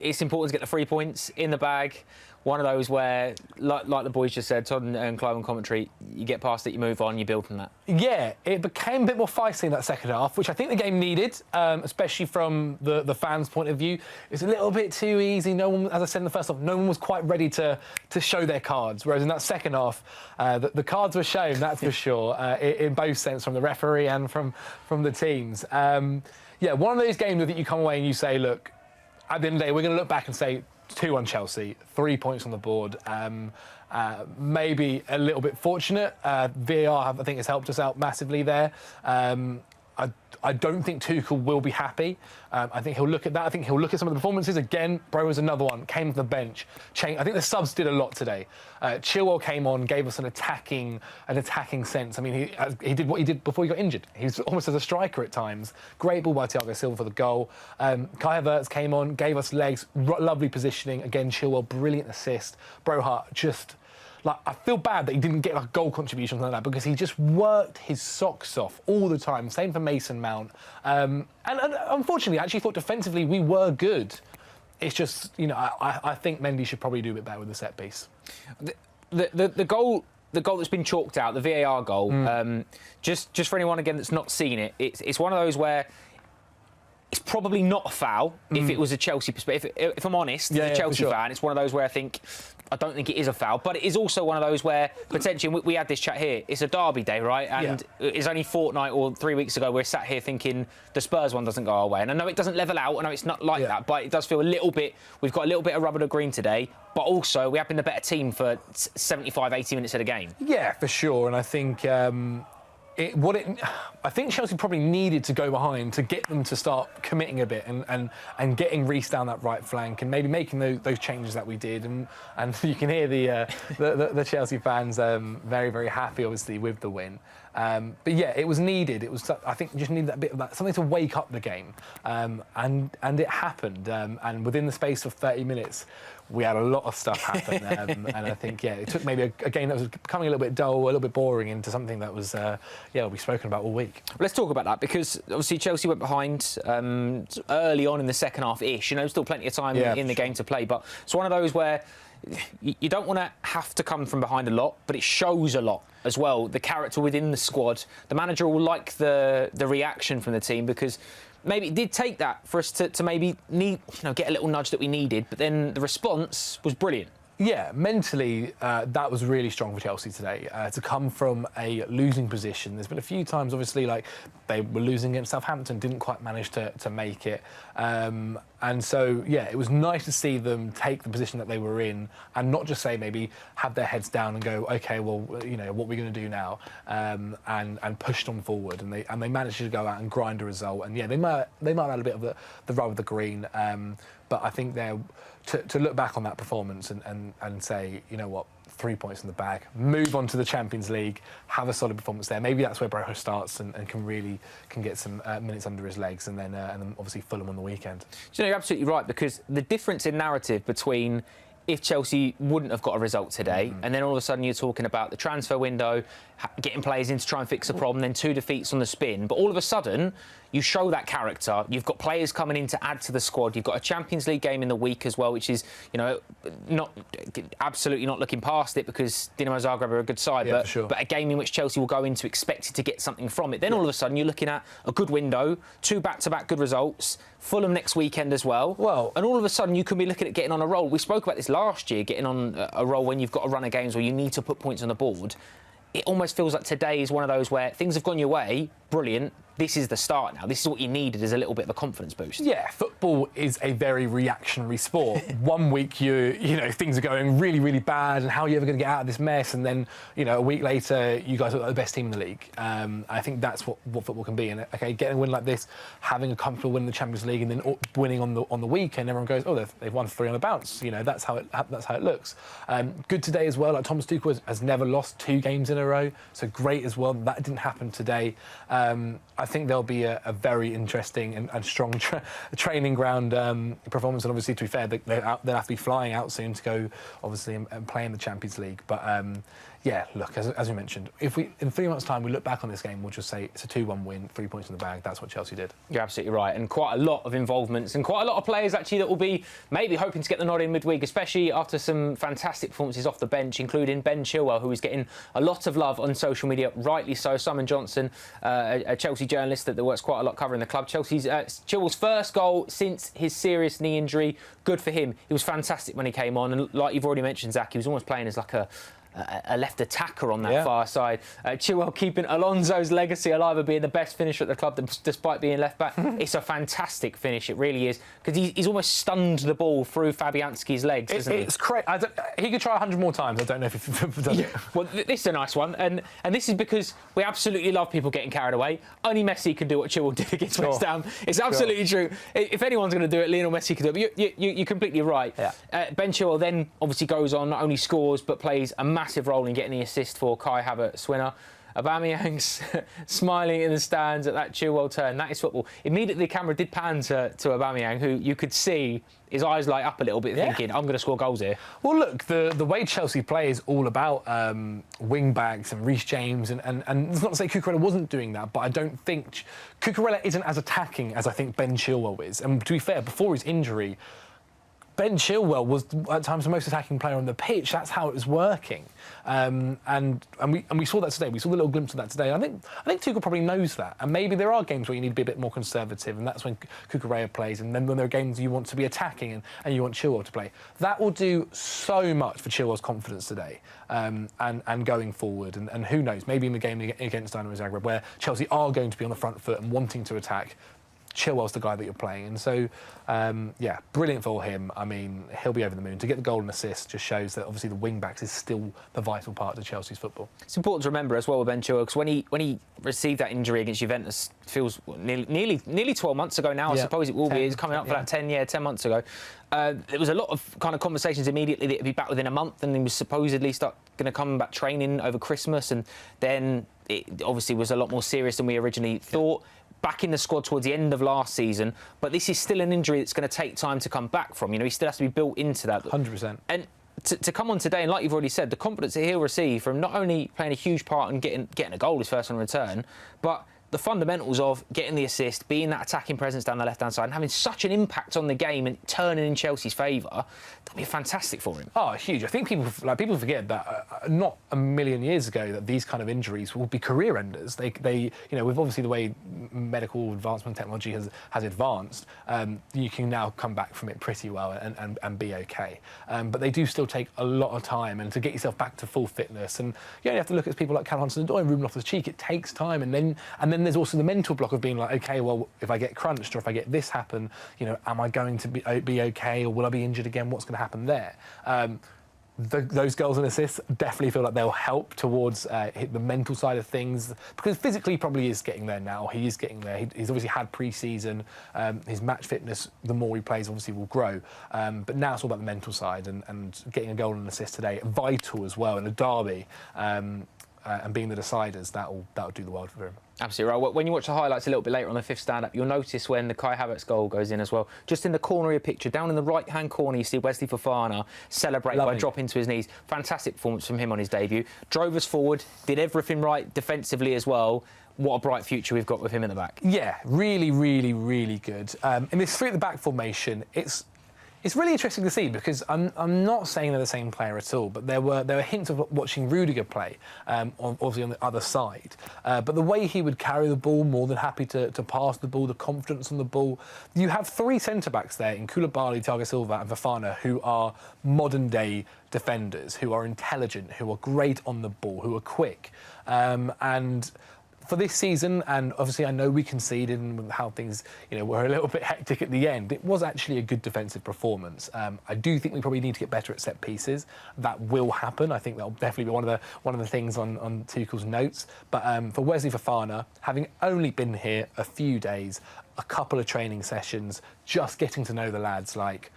it's important to get the 3 points in the bag. One of those where, like the boys just said, Todd and Clive on commentary, you get past it, you move on, you build from that. Yeah, it became a bit more feisty in that second half, which I think the game needed, especially from the fans' point of view. It's a little bit too easy. No one, as I said in the first half, no one was quite ready to show their cards. Whereas in that second half, the cards were shown, that's for sure, in both sense, from the referee and from the teams. Yeah, one of those games that you come away and you say, look, at the end of the day, we're going to look back and say 2-1 Chelsea, 3 points on the board. Maybe a little bit fortunate. VAR, I think, has helped us out massively there. I don't think Tuchel will be happy. I think he'll look at that. I think he'll look at some of the performances. Again, Bro was another one. Came to the bench. I think the subs did a lot today. Chilwell came on, gave us an attacking sense. I mean, he did what he did before he got injured. He was almost as a striker at times. Great ball by Thiago Silva for the goal. Kai Havertz came on, gave us legs. Lovely positioning. Again, Chilwell, brilliant assist. Broha just... I feel bad that he didn't get a goal contribution or something like that because he just worked his socks off all the time. Same for Mason Mount. And unfortunately, I actually thought defensively we were good. It's just, I think Mendy should probably do a bit better with the set piece. The goal that's been chalked out, the VAR goal, just for anyone, again, that's not seen it, it's one of those where it's probably not a foul if it was a Chelsea perspective. If I'm honest, as a Chelsea fan, it's one of those where I don't think it is a foul, but it is also one of those where potentially, we had this chat here, it's a derby day, right? And it's only a fortnight or 3 weeks ago we're sat here thinking the Spurs one doesn't go our way. And I know it doesn't level out, I know it's not like that, but it does feel a little bit, we've got a little bit of rubber to green today, but also we have been the better team for 75, 80 minutes of the game. Yeah, for sure, and I think... I think Chelsea probably needed to go behind to get them to start committing a bit and getting Reece down that right flank and maybe making those changes that we did. And you can hear the Chelsea fans very, very happy, obviously, with the win. But yeah, it was needed. I think just needed that bit of that, something to wake up the game. And it happened. And within the space of 30 minutes, we had a lot of stuff happen. And I think, it took maybe a game that was becoming a little bit dull, a little bit boring, into something that was, we've spoken about all week. Let's talk about that, because obviously Chelsea went behind early on in the second half-ish. Still plenty of time in the game to play, but it's one of those where you don't want to have to come from behind a lot, but it shows a lot as well. The character within the squad, the manager will like the reaction from the team, because maybe it did take that for us to maybe get a little nudge that we needed, but then the response was brilliant. Yeah, mentally, that was really strong for Chelsea today. To come from a losing position, there's been a few times, obviously, like they were losing against Southampton, didn't quite manage to make it. And so, it was nice to see them take the position that they were in and not just say, maybe have their heads down and go, OK, well, what are we going to do now? And pushed on forward. And they managed to go out and grind a result. And, they might have had a bit of the rub of the green. But I think to look back on that performance and say, you know what, 3 points in the bag, move on to the Champions League, have a solid performance there. Maybe that's where Broho starts and can get some minutes under his legs, and then obviously Fulham on the weekend. You're absolutely right, because the difference in narrative between if Chelsea wouldn't have got a result today, and then all of a sudden you're talking about the transfer window, getting players in to try and fix a problem, then 2 defeats on the spin, but all of a sudden you show that character. You've got players coming in to add to the squad. You've got a Champions League game in the week as well, which is, absolutely not looking past it, because Dinamo Zagreb are a good side, but a game in which Chelsea will go into expected to get something from it. Then all of a sudden you're looking at a good window, 2 back-to-back good results, Fulham next weekend as well. And all of a sudden you can be looking at getting on a roll. We spoke about this last year, getting on a roll when you've got a run of games where you need to put points on the board. It almost feels like today is one of those where things have gone your way, brilliant, this is the start now. This is what you needed, as a little bit of a confidence boost. Yeah, football is a very reactionary sport. One week things are going really, really bad, and how are you ever going to get out of this mess? And then, a week later, you guys are the best team in the league. I think that's what football can be. And getting a win like this, having a comfortable win in the Champions League, and then winning on the weekend, everyone goes, oh, they've won 3 on the bounce. That's how it looks. Good today as well. Like Thomas Tuchel has never lost 2 games in a row, so great as well. That didn't happen today. I think there'll be a very interesting and strong training ground performance. And obviously, to be fair, they'll have to be flying out soon to go, obviously, and play in the Champions League. But yeah, look, as we mentioned, if we in 3 months' time we look back on this game, we'll just say it's a 2-1 win, 3 points in the bag. That's what Chelsea did. You're absolutely right, and quite a lot of involvements and quite a lot of players actually that will be maybe hoping to get the nod in midweek, especially after some fantastic performances off the bench, including Ben Chilwell, who is getting a lot of love on social media, rightly so. Simon Johnson, a Chelsea journalist that works quite a lot covering the club. Chilwell's first goal since his serious knee injury. Good for him. He was fantastic when he came on, and like you've already mentioned, Zach, he was almost playing as like a left attacker on that far side. Chilwell keeping Alonso's legacy alive of being the best finisher at the club despite being left back. It's a fantastic finish, it really is, because he's almost stunned the ball through Fabianski's legs, isn't he? It's crazy. He could try 100 more times. I don't know if he does it. Well, this is a nice one, and this is because we absolutely love people getting carried away. Only Messi can do what Chilwell did against West Ham. It's absolutely true. If anyone's going to do it, Lionel Messi can do it. But you're completely right. Ben Chilwell then obviously goes on, not only scores but plays a massive role in getting the assist for Kai Havertz winner. Aubameyang's smiling in the stands at that Chilwell turn. That is football. Immediately the camera did pan to Aubameyang, who you could see his eyes light up a little bit, thinking, I'm going to score goals here. Well, look, the way Chelsea play is all about wing-backs and Reece James, and it's not to say Cucurella wasn't doing that, but I don't think Cucurella isn't as attacking as I think Ben Chilwell is. And to be fair, before his injury, Ben Chilwell was at times the most attacking player on the pitch. That's how it was working, and we saw that today. We saw the little glimpse of that today. I think Tuchel probably knows that, and maybe there are games where you need to be a bit more conservative, and that's when Cucurella plays. And then when there are games you want to be attacking and you want Chilwell to play, that will do so much for Chilwell's confidence today, and going forward. And who knows? Maybe in the game against Dynamo Zagreb, where Chelsea are going to be on the front foot and wanting to attack, Chilwell's the guy that you're playing. And so, yeah, brilliant for him. I mean, he'll be over the moon. To get the goal and assist just shows that obviously the wing-backs is still the vital part of Chelsea's football. It's important to remember as well with Ben Chilwell, because when he received that injury against Juventus, feels nearly 12 months ago now, I suppose it will be. It's coming up for that 10 months ago. There was a lot of kind of conversations immediately that he'd be back within a month, and he was supposedly going to come back training over Christmas, and then it obviously was a lot more serious than we originally thought. Back in the squad towards the end of last season, but this is still an injury that's going to take time to come back from. You know, he still has to be built into that. 100%. And to come on today, and like you've already said, the confidence that he'll receive from not only playing a huge part in getting a goal his first on return, but the fundamentals of getting the assist, being that attacking presence down the left-hand side and having such an impact on the game and turning in Chelsea's favour, that'd be fantastic for him. Oh, huge. I think people forget that not a million years ago that these kind of injuries will be career enders. They you know, with obviously the way medical advancement technology has advanced, you can now come back from it pretty well and be okay. But they do still take a lot of time, and to get yourself back to full fitness, and you only have to look at people like hudson-odoi and Ruben Loftus-Cheek. It takes time, and then there's also the mental block of being like, okay, well, if I get crunched or if I get this happen, you know, am I going to be okay, or will I be injured again? What's going to happen there? Those goals and assists definitely feel like they'll help towards the mental side of things, because physically he probably is getting there now. He is getting there. He's obviously had pre-season. His match fitness, the more he plays, obviously will grow. But now it's all about the mental side, and getting a goal and assist today, vital as well in a derby, and being the deciders, that'll do the world for him. Absolutely right. When you watch the highlights a little bit later on the fifth stand-up, you'll notice when the Kai Havertz goal goes in as well, just in the corner of your picture, down in the right-hand corner, you see Wesley Fofana celebrate by dropping to his knees. Fantastic performance from him on his debut. Drove us forward, did everything right defensively as well. What a bright future we've got with him in the back. Yeah, really, really, really good. In this three-at-the-back formation, it's really interesting to see, because I'm not saying they're the same player at all, but there were hints of watching Rudiger play, obviously on the other side. But the way he would carry the ball, more than happy to pass the ball, the confidence on the ball. You have three centre-backs there in Koulibaly, Thiago Silva and Fofana, who are modern-day defenders, who are intelligent, who are great on the ball, who are quick. And for this season, and obviously I know we conceded and how things, you know, were a little bit hectic at the end, it was actually a good defensive performance. I do think we probably need to get better at set pieces. That will happen. I think that'll definitely be one of the things on Tuchel's notes. But for Wesley Fofana, having only been here a few days, a couple of training sessions, just getting to know the lads, like,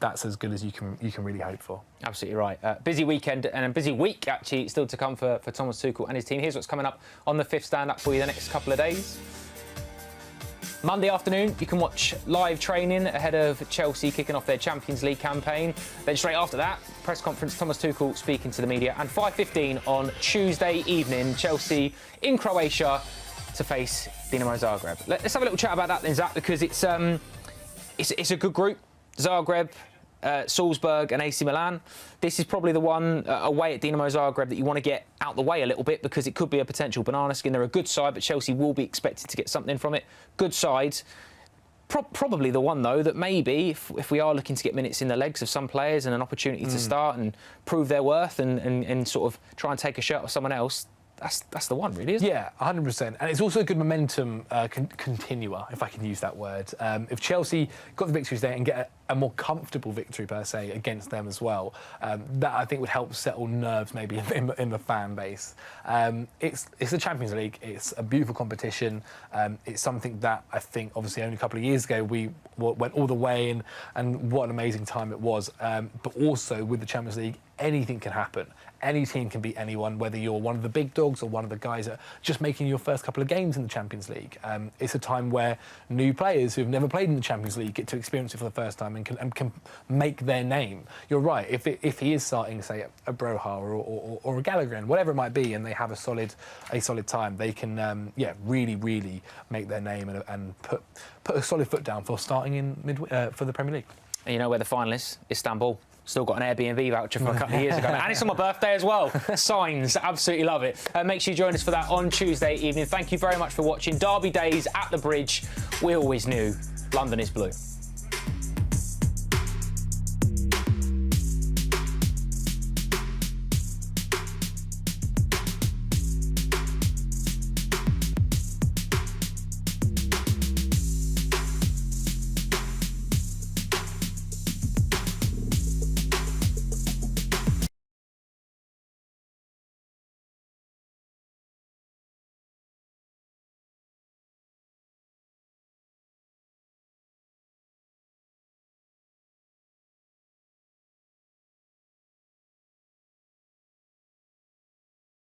that's as good as you can really hope for. Absolutely right. Busy weekend and a busy week, actually, still to come for Thomas Tuchel and his team. Here's what's coming up on the fifth stand-up for you the next couple of days. Monday afternoon, you can watch live training ahead of Chelsea kicking off their Champions League campaign. Then straight after that, press conference, Thomas Tuchel speaking to the media. And 5:15 on Tuesday evening, Chelsea in Croatia to face Dinamo Zagreb. Let's have a little chat about that then, Zach, because it's a good group. Zagreb, Salzburg and AC Milan. This is probably the one away at Dinamo Zagreb that you want to get out the way a little bit, because it could be a potential banana skin. They're a good side, but Chelsea will be expected to get something from it. Good side. Probably the one, though, that maybe if we are looking to get minutes in the legs of some players and an opportunity to start and prove their worth and sort of try and take a shirt off someone else, that's the one, really, isn't it? Yeah, 100%. And it's also a good momentum continuer, if I can use that word. If Chelsea got the victories there and get a more comfortable victory, per se, against them as well, that I think would help settle nerves maybe in the fan base. It's the Champions League. It's a beautiful competition. It's something that I think, obviously, only a couple of years ago we went all the way, and what an amazing time it was. But also, with the Champions League, anything can happen. Any team can beat anyone, whether you're one of the big dogs or one of the guys that are just making your first couple of games in the Champions League. It's a time where new players who've never played in the Champions League get to experience it for the first time and can make their name. You're right. If he is starting, say, a Broha or a Gallagher, whatever it might be, and they have a solid time, they can really make their name and put a solid foot down for starting for the Premier League. And you know where the final is? Istanbul. Still got an Airbnb voucher from a couple of years ago. And it's on my birthday as well. Signs. Absolutely love it. Make sure you join us for that on Tuesday evening. Thank you very much for watching. Derby days at the Bridge. We always knew London is blue.